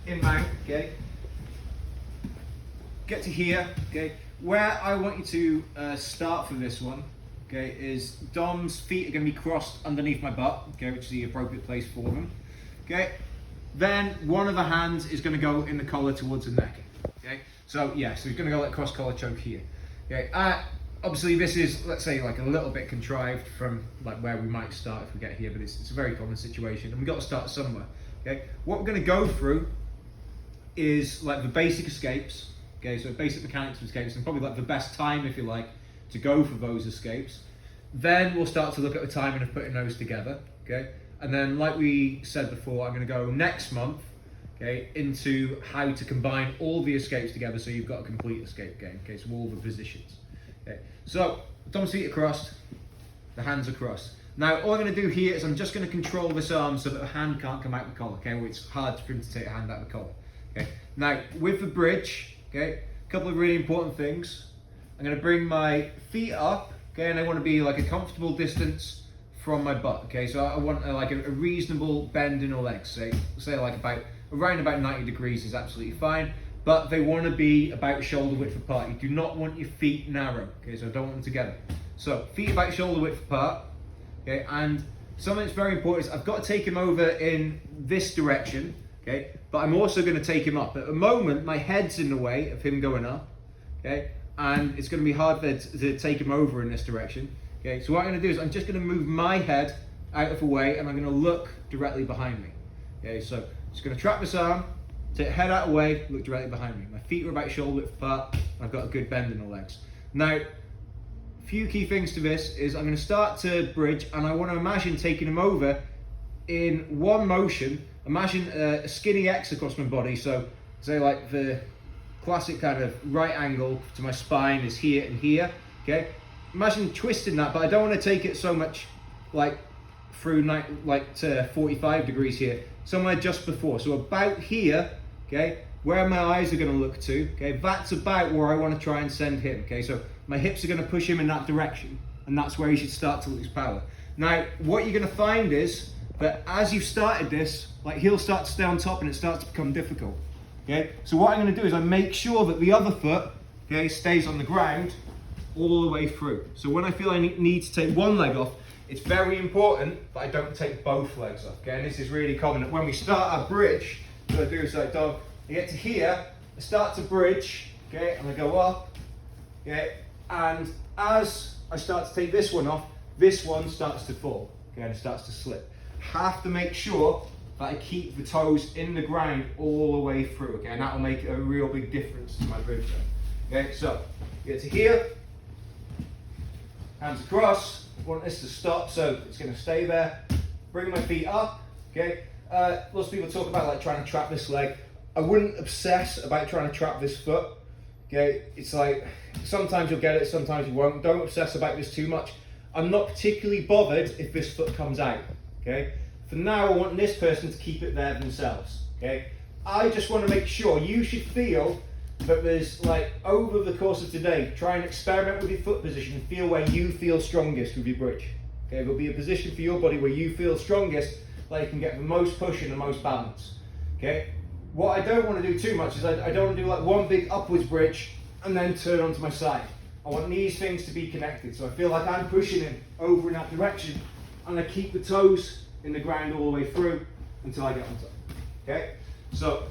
in mount, okay? Get to here, okay? Where I want you to start for this one, okay, is Dom's feet are going to be crossed underneath my butt, okay, which is the appropriate place for them, okay? Then one of the hands is going to go in the collar towards the neck, okay? So yeah, so he's going to go like cross collar choke here, okay? Obviously this is, let's say, like a little bit contrived from like where we might start if we get here, but it's a very common situation and we've got to start somewhere, okay? What we're going to go through is like the basic escapes, okay? So basic mechanics of escapes and probably like the best time, if you like, to go for those escapes. Then we'll start to look at the timing of putting those together, okay? And then, like we said before, I'm going to go next month, okay, into how to combine all the escapes together so you've got a complete escape game, okay, so all the positions. Okay, so Dom's feet are crossed, the hands are crossed. Now, all I'm going to do here is I'm just going to control this arm so that the hand can't come out the collar, okay, well, it's hard for him to take a hand out of the collar. Okay, now with the bridge, okay, a couple of really important things. I'm going to bring my feet up, okay, and I want to be like a comfortable distance from my butt, okay, so I want like a reasonable bend in the legs, say like around about 90 degrees is absolutely fine, but they want to be about shoulder width apart. You do not want your feet narrow, okay, so I don't want them together. So feet about shoulder width apart, okay, and something that's very important is I've got to take him over in this direction, okay, but I'm also going to take him up. At the moment, my head's in the way of him going up, okay, and it's going to be hard to take him over in this direction. Okay, so what I'm going to do is I'm just going to move my head out of the way and I'm going to look directly behind me. Okay, so just going to trap this arm, take head out of the way, look directly behind me. My feet are about shoulder width apart, and I've got a good bend in the legs. Now, a few key things to this is I'm going to start to bridge and I want to imagine taking him over in one motion. Imagine a skinny X across my body, so say like the classic kind of right angle to my spine is here and here, okay? Imagine twisting that, but I don't want to take it so much like through like to 45 degrees here, somewhere just before. So about here, okay, where my eyes are going to look to, okay, that's about where I want to try and send him, okay? So my hips are going to push him in that direction, and that's where he should start to lose power. Now, what you're going to find is that as you've started this, like he'll start to stay on top and it starts to become difficult, okay? So what I'm going to do is I make sure that the other foot, okay, stays on the ground all the way through. So when I feel I need to take one leg off, it's very important that I don't take both legs off, okay? And this is really common. When we start our bridge, what I do is like, Dom, I get to here, I start to bridge, okay, and I go up, okay, and as I start to take this one off, this one starts to fall, okay, and it starts to slip. Have to make sure that I keep the toes in the ground all the way through, okay, and that will make a real big difference to my bridge then. Okay, so get to here, hands across. I want this to stop, so it's going to stay there. Bring my feet up, okay. Lots of people talk about like trying to trap this leg. I wouldn't obsess about trying to trap this foot, okay. It's like sometimes you'll get it, sometimes you won't. Don't obsess about this too much. I'm not particularly bothered if this foot comes out, okay. For now, I want this person to keep it there themselves, okay. I just want to make sure you should feel that there's like over the course of today, try and experiment with your foot position and feel where you feel strongest with your bridge. Okay, there'll be a position for your body where you feel strongest, like you can get the most push and the most balance. Okay, what I don't want to do too much is I don't want to do like one big upwards bridge and then turn onto my side. I want these things to be connected, so I feel like I'm pushing him over in that direction and I keep the toes in the ground all the way through until I get on top. Okay, so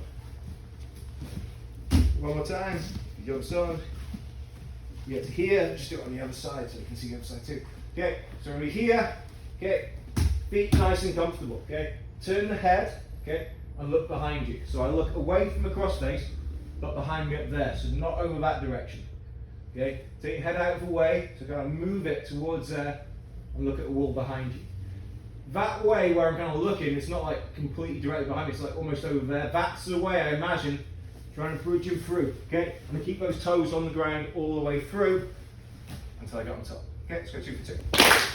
one more time, the other side. You get to here, just do it on the other side so you can see the other side too. Okay, so we're here, okay, feet nice and comfortable, okay. Turn the head, okay, and look behind you. So I look away from the cross face, but behind me up there, so not over that direction. Okay, take your head out of the way, so kind of move it towards there and look at the wall behind you. That way where I'm kind of looking, it's not like completely directly behind me, it's like almost over there. That's the way I imagine trying to bridge him through, okay? I'm gonna keep those toes on the ground all the way through until I get on top. Okay, let's go 2 for 2.